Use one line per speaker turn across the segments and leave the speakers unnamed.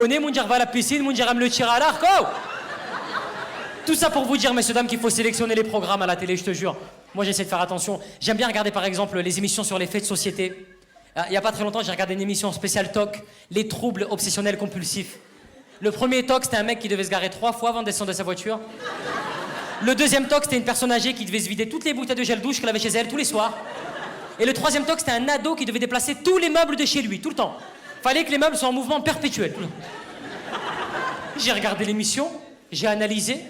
Moundir va à la piscine, Moundir aime le tir à l'arc. Oh, tout ça pour vous dire, messieurs, dames, qu'il faut sélectionner les programmes à la télé, je te jure. Moi, j'essaie de faire attention. J'aime bien regarder, par exemple, les émissions sur les faits de société. Il n'y a pas très longtemps, j'ai regardé une émission spéciale TOC, les troubles obsessionnels compulsifs. Le premier TOC, c'était un mec qui devait se garer 3 fois avant de descendre de sa voiture. Le deuxième TOC, c'était une personne âgée qui devait se vider toutes les bouteilles de gel douche qu'elle avait chez elle tous les soirs. Et le troisième TOC, c'était un ado qui devait déplacer tous les meubles de chez lui, tout le temps. Fallait que les meubles soient en mouvement perpétuel. J'ai regardé l'émission, j'ai analysé,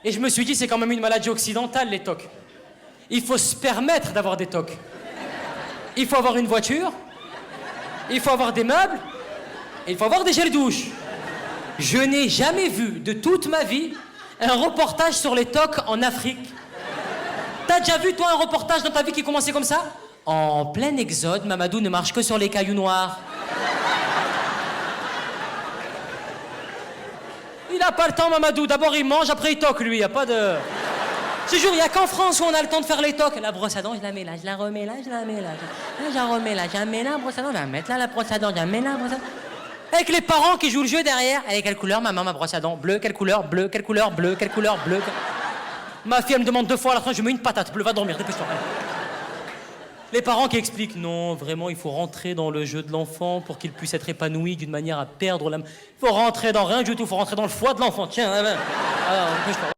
et je me suis dit, c'est quand même une maladie occidentale, les TOC. Il faut se permettre d'avoir des TOC. Il faut avoir une voiture, il faut avoir des meubles, et il faut avoir des gels douche. Je n'ai jamais vu de toute ma vie un reportage sur les TOC en Afrique. T'as déjà vu, toi, un reportage dans ta vie qui commençait comme ça? En plein exode, Mamadou ne marche que sur les cailloux noirs. Il a pas le temps, Mamadou. D'abord, il mange, après, il toque, lui. Y a pas de... Je te jure, il y a qu'en France où on a le temps de faire les tocs. La brosse à dents, je la mets là, je la remets là, je la mets là. Là, je la remets là, je la mets là, la brosse à dents, je la mets là, la brosse à dents, je la mets là, la brosse à dents. Avec les parents qui jouent le jeu derrière. Elle est quelle couleur, maman, ma brosse à dents? Bleu, quelle couleur? Bleu, quelle couleur? Bleu, quelle couleur? Bleu. Ma fille, elle me demande 2 fois, à la fin, je mets une patate bleue, va dormir, dépêche-toi. Les parents qui expliquent, non, vraiment, il faut rentrer dans le jeu de l'enfant pour qu'il puisse être épanoui d'une manière à perdre la... Il faut rentrer dans rien du tout, il faut rentrer dans le foie de l'enfant. Tiens, dépêche-toi.